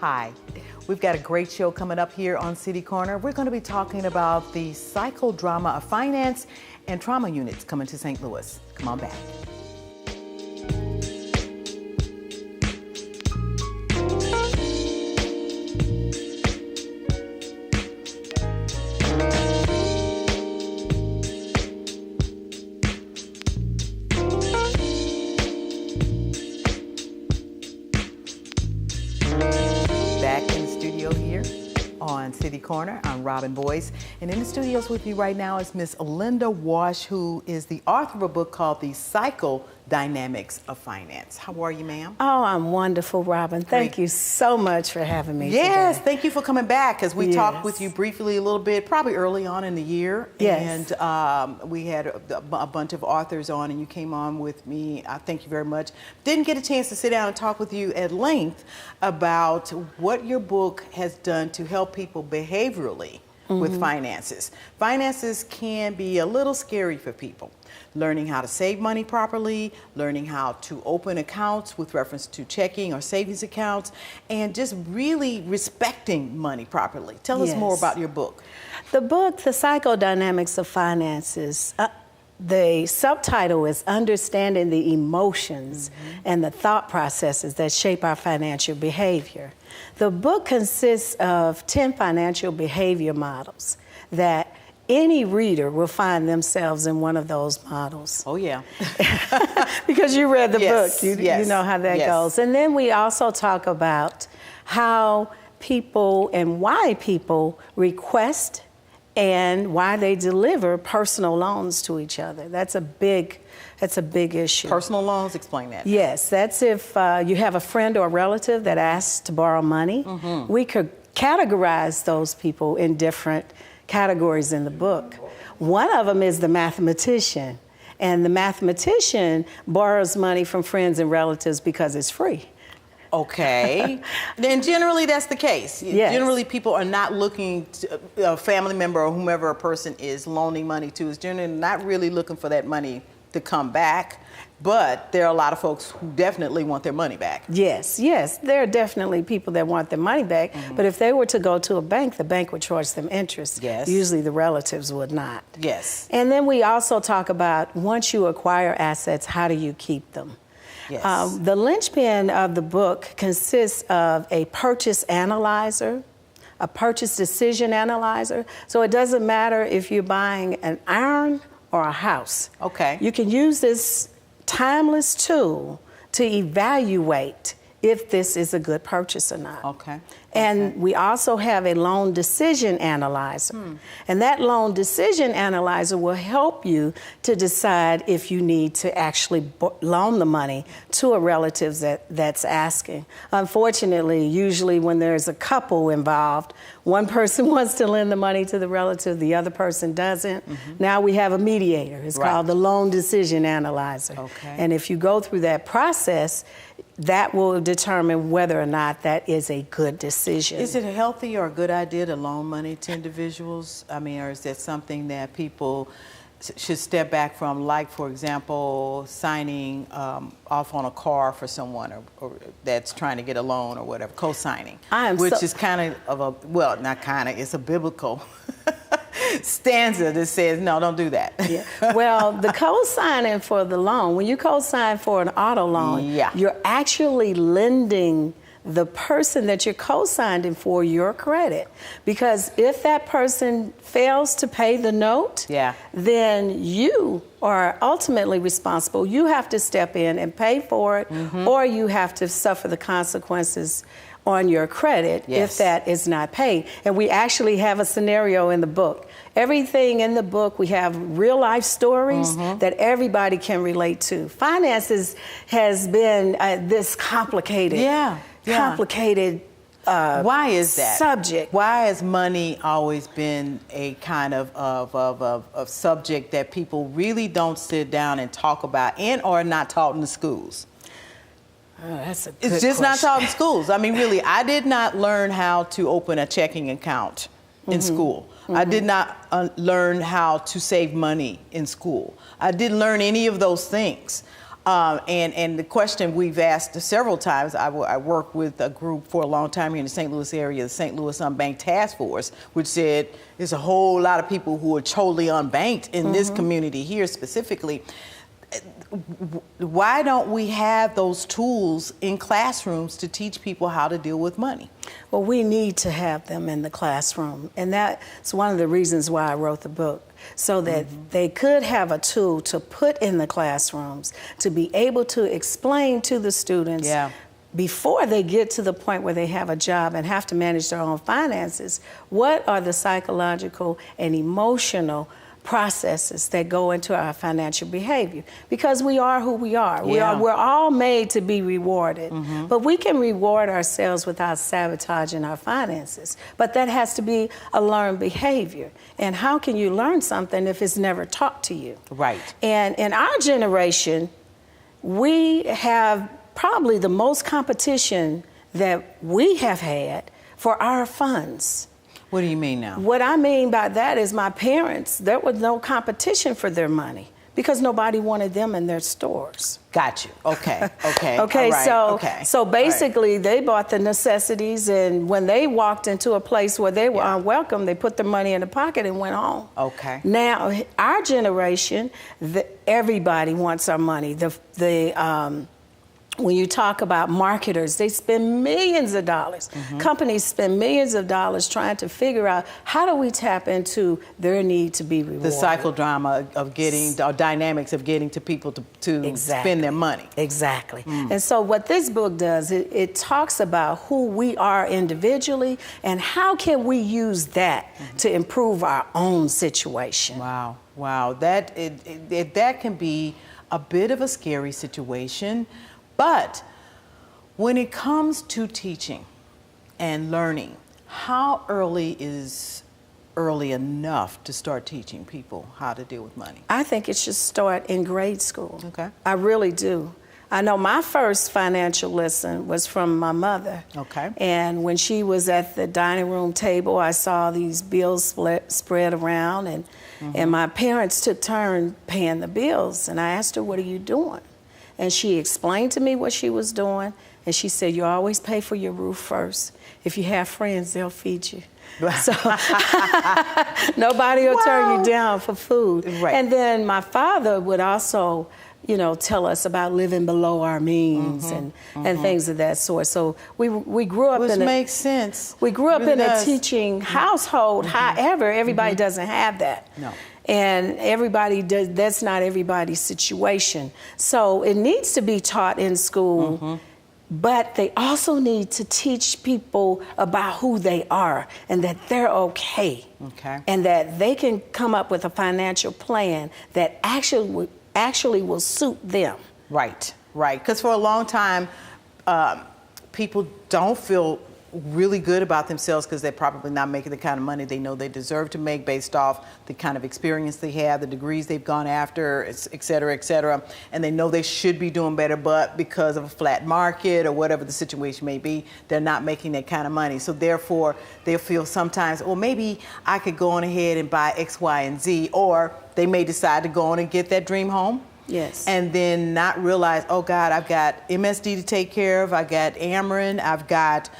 Hi, we've got a great show coming up here on City Corner. We're going to be talking about the psychodrama of finance and trauma units coming to St. Louis. Come on back. City Corner. I'm Robin Boyce, and in the studios with me right now is Miss Linda Walsh, who is the author of a book called The Psychodynamics of Finance. How are you, ma'am? Oh, I'm wonderful, Robin. Thank you so much for having me Yes, today. thank you for coming back, because we talked with you briefly a little bit, probably early on in the year. Yes. And we had a bunch of authors on, and you came on with me. Thank you very much. Didn't get a chance to sit down and talk with you at length about what your book has done to help people behaviorally with finances. Finances can be a little scary for people. Learning how to save money properly, learning how to open accounts with reference to checking or savings accounts, and just really respecting money properly. Tell us more about your book. The book, The Psychodynamics of Finances, the subtitle is Understanding the Emotions and the Thought Processes that Shape Our Financial Behavior. The book consists of 10 financial behavior models that any reader will find themselves in one of those models. Oh, yeah. Because you read the book, you know how that goes. And then we also talk about how people and why people request and why they deliver personal loans to each other. That's a big issue. Personal loans, explain that. Yes, that's if you have a friend or a relative that asks to borrow money. We could categorize those people in different categories in the book. One of them is the mathematician. And the mathematician borrows money from friends and relatives because it's free. Okay. Then generally that's the case. Yes. Generally people are not looking to a family member or whomever a person is loaning money to is generally not really looking for that money to come back. But there are a lot of folks who definitely want their money back. Yes, there are definitely people that want their money back. But if they were to go to a bank, the bank would charge them interest. Yes. Usually the relatives would not. Yes. And then we also talk about once you acquire assets, how do you keep them? Yes. The linchpin of the book consists of a purchase analyzer, a purchase decision analyzer. So it doesn't matter if you're buying an iron or a house. Okay. You can use this timeless tool to evaluate if this is a good purchase or not. Okay. And we also have a loan decision analyzer. And that loan decision analyzer will help you to decide if you need to actually loan the money to a relative that's asking. Unfortunately, usually when there's a couple involved, one person wants to lend the money to the relative, the other person doesn't. Now we have a mediator. It's called the loan decision analyzer. Okay. And if you go through that process, that will determine whether or not that is a good decision. Is it a healthy or a good idea to loan money to individuals? I mean, or is that something that people should step back from, like, for example, signing off on a car for someone or that's trying to get a loan or whatever, co-signing, which is kind of a, well, not kind of, it's a biblical stanza that says, no, don't do that. Yeah. Well, the co-signing for the loan, when you co-sign for an auto loan, you're actually lending the person that you're co-signing for your credit. Because if that person fails to pay the note, then you are ultimately responsible. You have to step in and pay for it, or you have to suffer the consequences on your credit if that is not paid. And we actually have a scenario in the book. Everything in the book, we have real life stories that everybody can relate to. Finances has been this complicated, complicated why is that subject? Why has money always been a kind of subject that people really don't sit down and talk about and or not taught in the schools? Oh, that's a good It's just not question. taught in schools. I mean, really, I did not learn how to open a checking account in school. I did not learn how to save money in school. I didn't learn any of those things. And the question we've asked several times, I worked with a group for a long time here in the St. Louis area, the St. Louis Unbanked Task Force, which said there's a whole lot of people who are totally unbanked in this community here specifically. Why don't we have those tools in classrooms to teach people how to deal with money? Well, we need to have them in the classroom. And that's one of the reasons why I wrote the book, so that they could have a tool to put in the classrooms to be able to explain to the students before they get to the point where they have a job and have to manage their own finances, what are the psychological and emotional processes that go into our financial behavior, because we are who we are. We're all made to be rewarded, but we can reward ourselves without sabotaging our finances. But that has to be a learned behavior. And how can you learn something if it's never taught to you? Right. And in our generation, we have probably the most competition that we have had for our funds. What do you mean now? What I mean by that is my parents, there was no competition for their money because nobody wanted them in their stores. Got you. Okay. Okay. Okay. Right. So basically they bought the necessities, and when they walked into a place where they were unwelcome, they put their money in the pocket and went home. Okay. Now, our generation, everybody wants our money. When you talk about marketers, they spend millions of dollars. Companies spend millions of dollars trying to figure out how do we tap into their need to be rewarded. The psychodrama of getting, or dynamics of getting to people to spend their money. Exactly. And so what this book does, it talks about who we are individually and how can we use that to improve our own situation. Wow. Wow. That can be a bit of a scary situation. But when it comes to teaching and learning, how early is early enough to start teaching people how to deal with money? I think it should start in grade school. Okay. I really do. I know my first financial lesson was from my mother. Okay. And when she was at the dining room table, I saw these bills spread around, and my parents took turn paying the bills. And I asked her, "What are you doing?" And she explained to me what she was doing, and she said, "You always pay for your roof first. If you have friends, they'll feed you." So nobody will turn you down for food. Right. And then my father would also, tell us about living below our means and things of that sort. So we grew up Which makes sense. We grew up really in a teaching household. However, everybody doesn't have that. No. And that's not everybody's situation. So it needs to be taught in school, but they also need to teach people about who they are and that they're okay. And that they can come up with a financial plan that actually will suit them. Right. Because for a long time, people don't feel really good about themselves because they're probably not making the kind of money they know they deserve to make based off the kind of experience they have, the degrees they've gone after, et cetera, and they know they should be doing better, but because of a flat market or whatever the situation may be, they're not making that kind of money. So therefore, they feel sometimes, well, maybe I could go on ahead and buy X, Y, and Z, or they may decide to go on and get that dream home. Yes. And then not realize, oh God, I've got MSD to take care of, I've got Ameren, I've got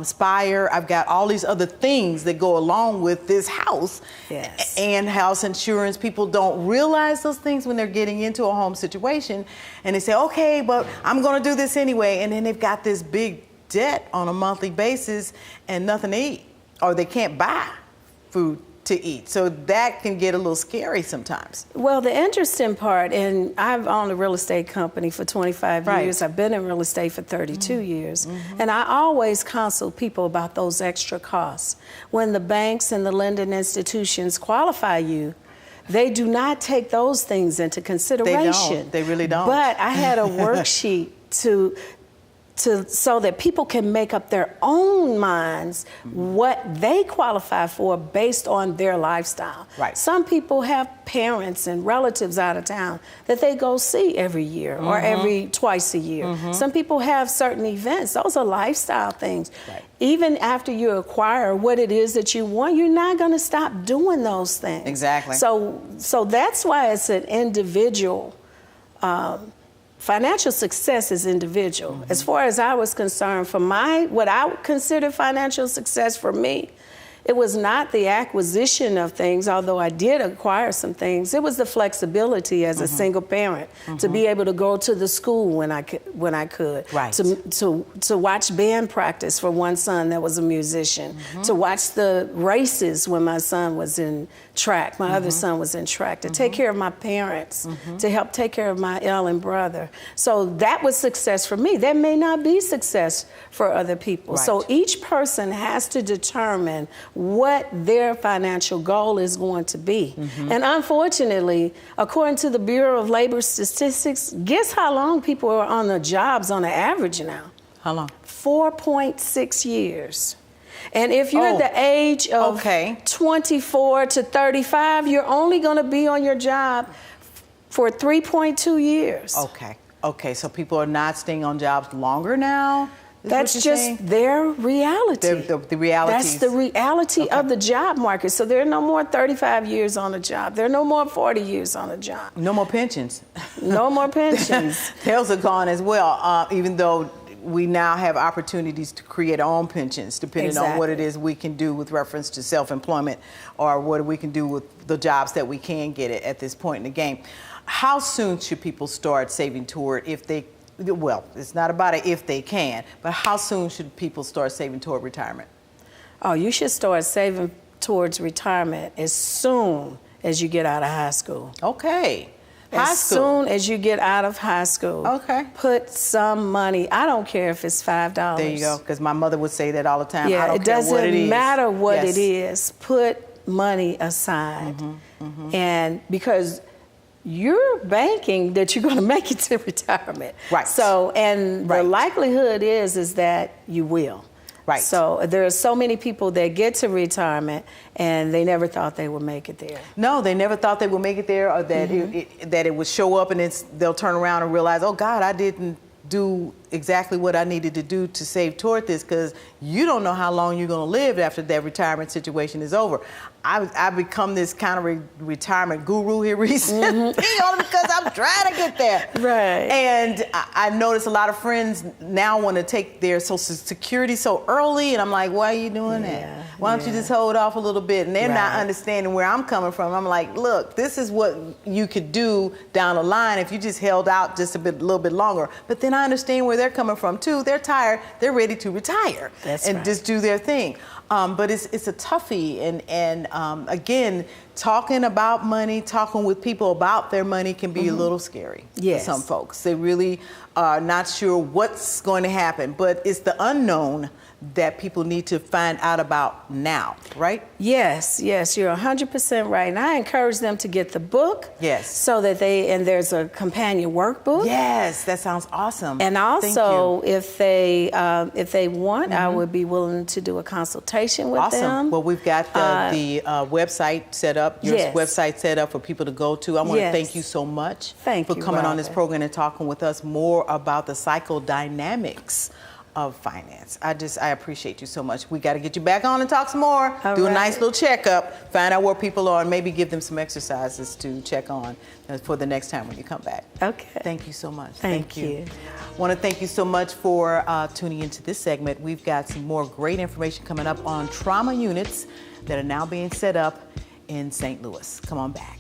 Spire, I've got all these other things that go along with this house. Yes. And house insurance. People don't realize those things when they're getting into a home situation, and they say, okay, but I'm going to do this anyway, and then they've got this big debt on a monthly basis and nothing to eat, or they can't buy food to eat. So that can get a little scary sometimes. Well, the interesting part, and I've owned a real estate company for 25 years. I've been in real estate for 32 years. And I always counsel people about those extra costs. When the banks and the lending institutions qualify you, they do not take those things into consideration. They don't. They really don't. But I had a worksheet so that people can make up their own minds what they qualify for based on their lifestyle. Right. Some people have parents and relatives out of town that they go see every year or twice a year. Some people have certain events. Those are lifestyle things. Right. Even after you acquire what it is that you want, you're not going to stop doing those things. Exactly. So that's why it's an individual financial success is individual. As far as I was concerned, for what I would consider financial success for me, it was not the acquisition of things, although I did acquire some things. It was the flexibility as a single parent to be able to go to the school when I could, right. to watch band practice for one son that was a musician, to watch the races when my son was in track, my other son was in track, to take care of my parents, to help take care of my ailing brother. So that was success for me. That may not be success for other people. Right. So each person has to determine what their financial goal is going to be. And unfortunately, according to the Bureau of Labor Statistics, guess how long people are on the jobs on the average now? How long? 4.6 years. And if you're the age of 24 to 35, you're only going to be on your job for 3.2 years. Okay, so people are not staying on jobs longer now? That's just their reality. The reality. That's the reality of the job market. So there are no more 35 years on a job. There are no more 40 years on a job. No more pensions. No more pensions. Those are gone as well, even though we now have opportunities to create our own pensions, depending on what it is we can do with reference to self-employment or what we can do with the jobs that we can get at this point in the game. How soon should people start saving toward, if they, well, it's not about it if they can, but how soon should people start saving toward retirement? Oh, you should start saving towards retirement as soon as you get out of high school. Okay. As soon as you get out of high school. Okay. Put some money. I don't care if it's $5. There you go, because my mother would say that all the time. Yeah, I don't it care what it is. doesn't matter what it is. Put money aside. And because you're banking that you're going to make it to retirement. Right. So, and the likelihood is that you will. Right. So there are so many people that get to retirement and they never thought they would make it there. No, they never thought they would make it there, or that that it would show up and they'll turn around and realize, oh God, I didn't do exactly what I needed to do to save toward this, because you don't know how long you're going to live after that retirement situation is over. I've become this kind of retirement guru here recently, only because I'm trying to get there. Right. And I notice a lot of friends now want to take their Social Security so early, and I'm like, why are you doing that? Why don't you just hold off a little bit? And they're not understanding where I'm coming from. I'm like, look, this is what you could do down the line if you just held out just a little bit longer. But then I understand where they're coming from too. They're tired. They're ready to retire and just do their thing. But it's a toughie, and again, talking about money, talking with people about their money can be a little scary for some folks. They really are not sure what's going to happen, but it's the unknown that people need to find out about now, right? Yes, you're 100% right. And I encourage them to get the book. Yes. So that and there's a companion workbook. Yes, that sounds awesome. And also, if they want, I would be willing to do a consultation with them. Well, we've got the website set up, your website set up for people to go to. I want to thank you so much for coming on this program and talking with us more about the psychodynamics of finance. I appreciate you so much. We got to get you back on and talk some more. Do a nice little checkup, find out where people are, and maybe give them some exercises to check on for the next time when you come back. Okay. Thank you so much. Thank you. I want to thank you so much for tuning into this segment. We've got some more great information coming up on trauma units that are now being set up in St. Louis. Come on back.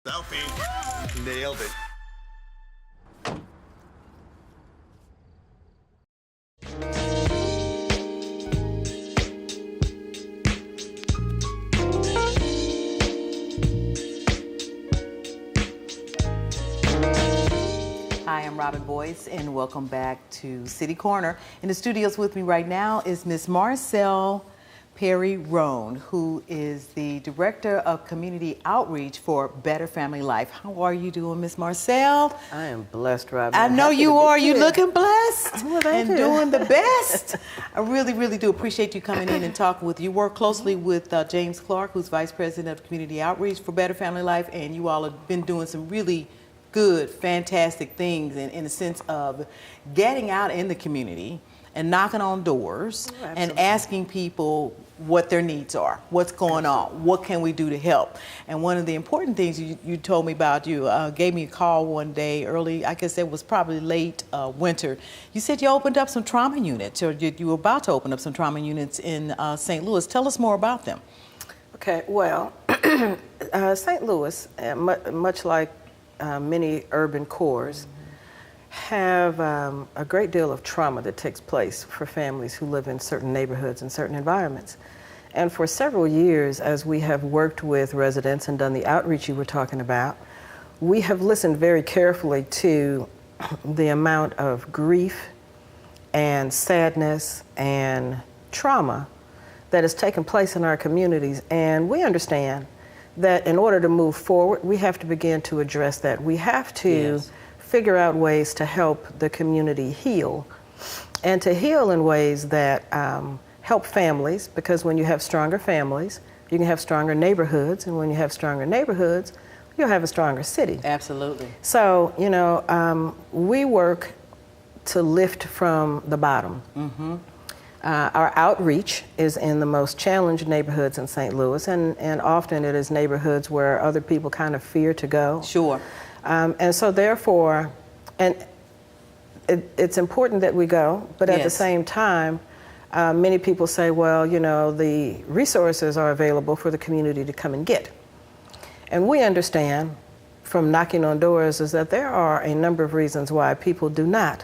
Selfie. Nailed it. Hi, I'm Robin Boyce, and welcome back to City Corner. In the studios with me right now is Miss Marcelle Perry-Roan, who is the Director of Community Outreach for Better Family Life. How are you doing, Miss Marcelle? I am blessed, Robin. I know you are. You're looking blessed Well, and thank you. doing the best. I really, really do appreciate you coming in and talking with you. You work closely with James Clark, who's Vice President of Community Outreach for Better Family Life, and you all have been doing some really good, fantastic things in the sense of getting out in the community and knocking on doors and asking people what their needs are, what's going on, what can we do to help. And one of the important things you told me about, you gave me a call one day early, I guess it was probably late winter. You said you opened up some trauma units, or you were about to open up some trauma units in St. Louis. Tell us more about them. Okay, well, St. Louis, much like many urban cores, have a great deal of trauma that takes place for families who live in certain neighborhoods and certain environments. And for several years, as we have worked with residents and done the outreach you were talking about, we have listened very carefully to the amount of grief and sadness and trauma that has taken place in our communities. And we understand that in order to move forward, we have to begin to address that. We have to figure out ways to help the community heal, and to heal in ways that help families, because when you have stronger families, you can have stronger neighborhoods, and when you have stronger neighborhoods, you'll have a stronger city. Absolutely. So, you know, we work to lift from the bottom. Our outreach is in the most challenged neighborhoods in St. Louis, and often it is neighborhoods where other people kind of fear to go. Sure. And so therefore, and it's important that we go, but at the same time, many people say, well, you know, the resources are available for the community to come and get. And we understand from knocking on doors is that there are a number of reasons why people do not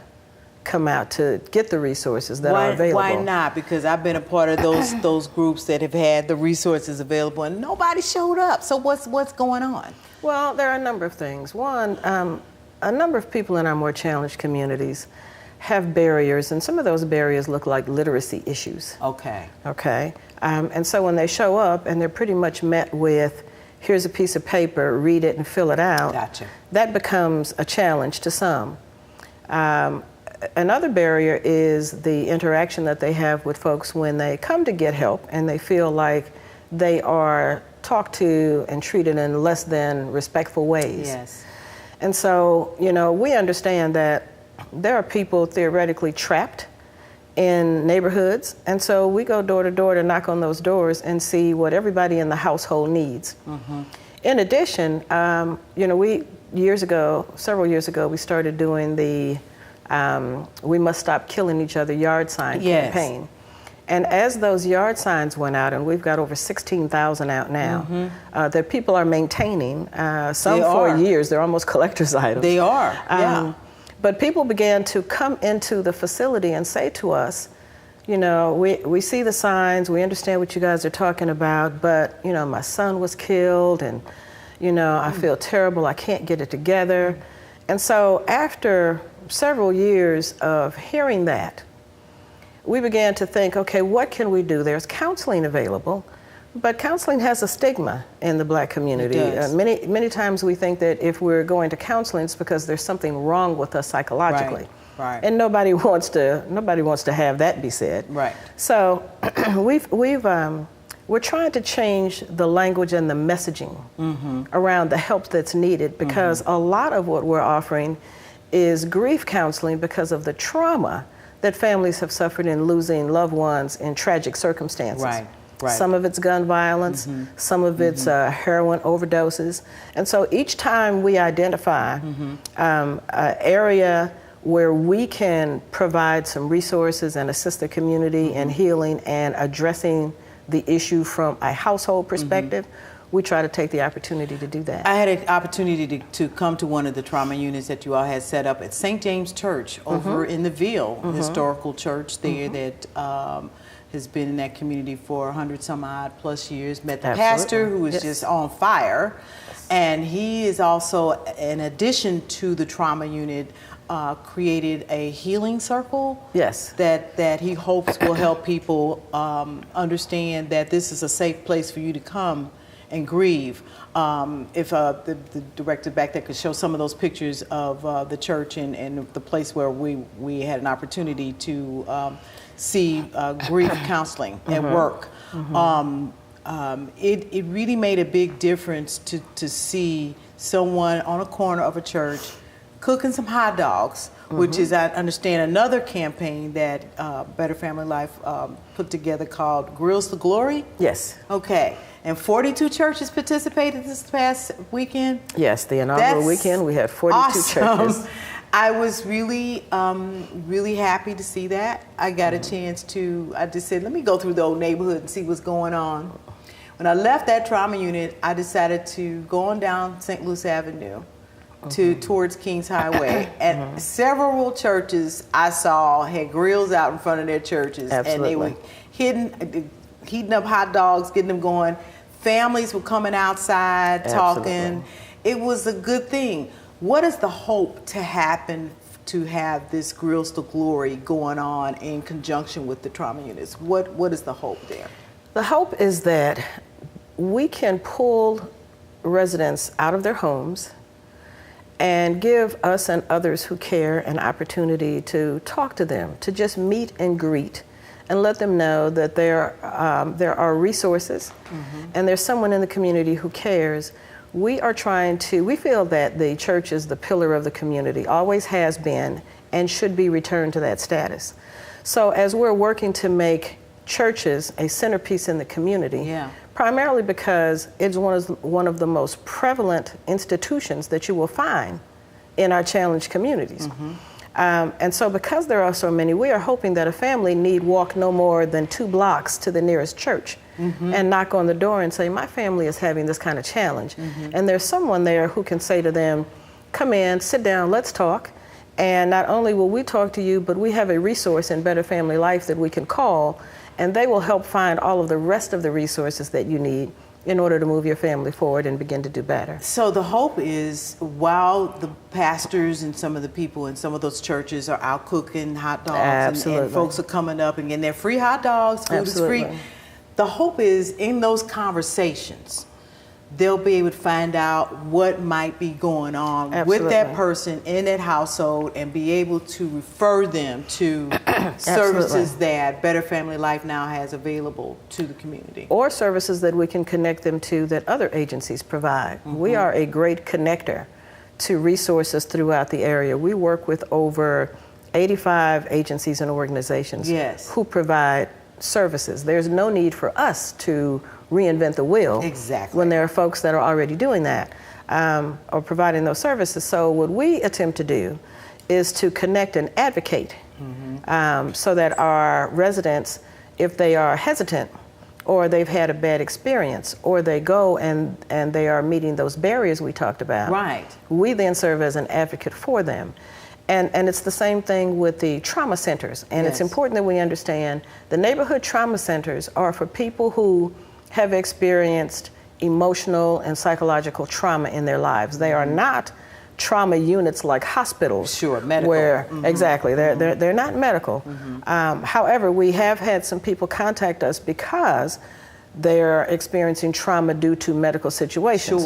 come out to get the resources that are available. Why not? Because I've been a part of those groups that have had the resources available and nobody showed up. So what's going on? Well, there are a number of things. One, a number of people in our more challenged communities have barriers, and some of those barriers look like literacy issues. Okay. Okay. And so when they show up and they're pretty much met with, here's a piece of paper, read it and fill it out. Gotcha. That becomes a challenge to some. Another barrier is the interaction that they have with folks when they come to get help and they feel like they are talked to and treated in less than respectful ways. Yes. And so, you know, we understand that there are people theoretically trapped in neighborhoods, and so we go door to door to knock on those doors and see what everybody in the household needs. In addition, you know, several years ago, we started doing the We Must Stop Killing Each Other yard sign campaign. And as those yard signs went out, and we've got over 16,000 out now, that people are maintaining, some for years, they're almost collector's items. They are, yeah. But people began to come into the facility and say to us, you know, we see the signs, we understand what you guys are talking about, but, you know, my son was killed, and, you know, I feel terrible, I can't get it together. And so after several years of hearing that, we began to think, okay, what can we do? There's counseling available, but counseling has a stigma in the Black community. It does. Many times we think that if we're going to counseling, it's because there's something wrong with us psychologically. Right. And nobody wants to have that be said. Right. So we're trying to change the language and the messaging around the help that's needed, because a lot of what we're offering is grief counseling because of the trauma that families have suffered in losing loved ones in tragic circumstances. Right. Some of it's gun violence, some of it's heroin overdoses. And so each time we identify an area where we can provide some resources and assist the community in healing and addressing the issue from a household perspective, we try to take the opportunity to do that. I had an opportunity to come to one of the trauma units that you all had set up at St. James Church over in the Ville, historical church there that has been in that community for 100-some-odd plus years. Met the pastor who was just on fire. And he is also, in addition to the trauma unit, created a healing circle. Yes. That he hopes will help people understand that this is a safe place for you to come and grieve. If the director back there could show some of those pictures of the church and the place where we had an opportunity to see grief counseling at work. It really made a big difference to see someone on a corner of a church cooking some hot dogs, which is, I understand, another campaign that Better Family Life put together called Grills to Glory? Yes. Okay. And 42 churches participated this past weekend? Yes, the inaugural weekend we had 42 churches. I was really, really happy to see that. I got a chance to, I just said, let me go through the old neighborhood and see what's going on. When I left that trauma unit, I decided to go on down St. Louis Avenue towards Kings Highway. And several churches I saw had grills out in front of their churches. Absolutely. And they were heating up hot dogs, getting them going. Families were coming outside, talking. It was a good thing. What is the hope to happen to have this Grills to Glory going on in conjunction with the trauma units? What is the hope there? The hope is that we can pull residents out of their homes and give us and others who care an opportunity to talk to them, to just meet and greet, and let them know that there are resources and there's someone in the community who cares. We feel that the church is the pillar of the community, always has been, and should be returned to that status. So as we're working to make churches a centerpiece in the community, primarily because it's one of the most prevalent institutions that you will find in our challenged communities. And so because there are so many, we are hoping that a family need walk no more than 2 blocks to the nearest church and knock on the door and say, my family is having this kind of challenge. And there's someone there who can say to them, come in, sit down, let's talk. And not only will we talk to you, but we have a resource in Better Family Life that we can call, and they will help find all of the rest of the resources that you need in order to move your family forward and begin to do better. So the hope is, while the pastors and some of the people in some of those churches are out cooking hot dogs and folks are coming up and getting their free hot dogs, food is free, the hope is in those conversations, they'll be able to find out what might be going on with that person in that household and be able to refer them to services that Better Family Life now has available to the community. Or services that we can connect them to that other agencies provide. We are a great connector to resources throughout the area. We work with over 85 agencies and organizations who provide services. There's no need for us to reinvent the wheel when there are folks that are already doing that or providing those services. So what we attempt to do is to connect and advocate so that our residents, if they are hesitant or they've had a bad experience or they go and they are meeting those barriers we talked about, we then serve as an advocate for them. And it's the same thing with the trauma centers. And it's important that we understand the neighborhood trauma centers are for people who have experienced emotional and psychological trauma in their lives. They are not trauma units like hospitals. Medical. Where, they're not medical. However, we have had some people contact us because they're experiencing trauma due to medical situations.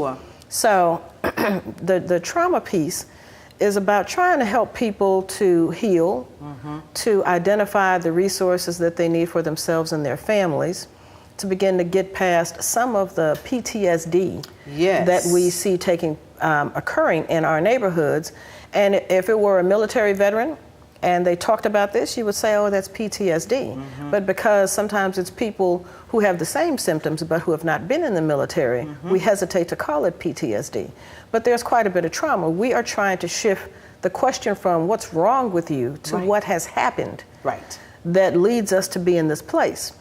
So the trauma piece is about trying to help people to heal, to identify the resources that they need for themselves and their families, to begin to get past some of the PTSD that we see occurring in our neighborhoods. And if it were a military veteran and they talked about this, you would say, oh, that's PTSD. But because sometimes it's people who have the same symptoms but who have not been in the military, we hesitate to call it PTSD. But there's quite a bit of trauma. We are trying to shift the question from what's wrong with you to what has happened that leads us to be in this place.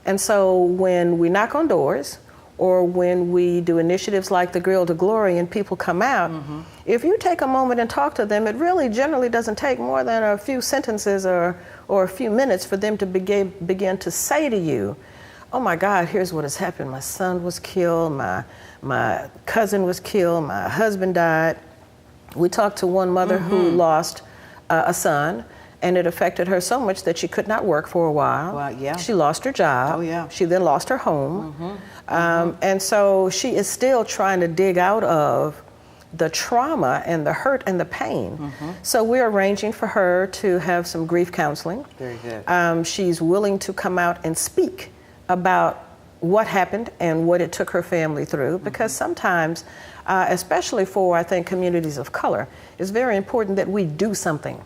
And so when we knock on doors or when we do initiatives like the Grill to Glory and people come out, if you take a moment and talk to them, it really generally doesn't take more than a few sentences or a few minutes for them to begin to say to you, oh my God, here's what has happened. My son was killed, my cousin was killed, my husband died. We talked to one mother who lost a son, and it affected her so much that she could not work for a while. Well, yeah. She lost her job. Oh, yeah. She then lost her home. And so she is still trying to dig out of the trauma and the hurt and the pain. So we're arranging for her to have some grief counseling. Very good. She's willing to come out and speak about what happened and what it took her family through, because sometimes, especially for, I think, communities of color, it's very important that we do something.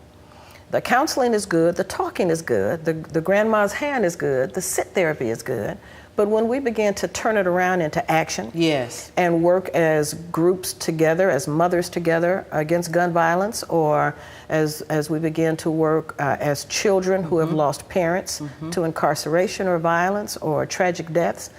The counseling is good, the talking is good, the grandma's hand is good, the sit therapy is good, but when we begin to turn it around into action, yes, and work as groups together, as mothers together against gun violence, or as we begin to work as children who have lost parents to incarceration or violence or tragic deaths,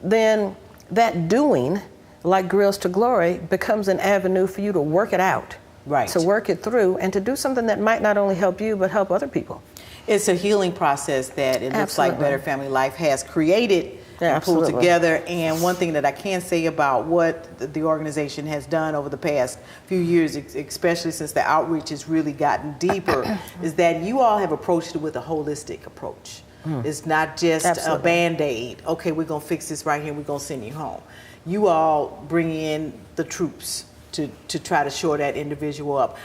then that doing, like Grills to Glory, becomes an avenue for you to work it out. Right. To work it through and to do something that might not only help you, but help other people. It's a healing process that it looks like Better Family Life has created and pulled together. And one thing that I can say about what the organization has done over the past few years, especially since the outreach has really gotten deeper, is that you all have approached it with a holistic approach. It's not just a Band-Aid. Okay, we're going to fix this right here, we're going to send you home. You all bring in the troops to try to shore that individual up.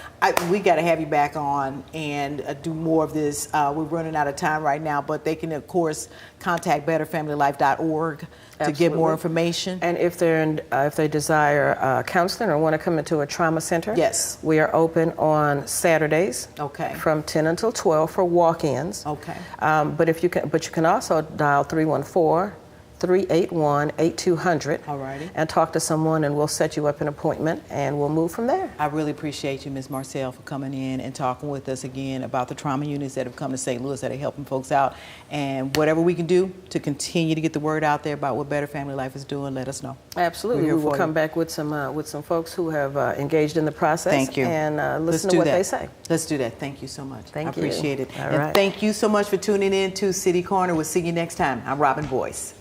We got to have you back on and do more of this. We're running out of time right now, but they can, of course, contact betterfamilylife.org to get more information. And if they desire counseling or want to come into a trauma center, yes, we are open on Saturdays. Okay. From 10 until 12 for walk-ins. Okay. But you can also dial 314-381-8200 and talk to someone, and we'll set you up an appointment and we'll move from there. I really appreciate you, Ms. Marcel, for coming in and talking with us again about the trauma units that have come to St. Louis that are helping folks out, and whatever we can do to continue to get the word out there about what Better Family Life is doing, let us know. Absolutely. We will come back with some folks who have engaged in the process. Thank you. And listen to what they say. Let's do that. Thank you so much. Thank you. I appreciate it. All and right. Thank you so much for tuning in to City Corner. We'll see you next time. I'm Robin Boyce.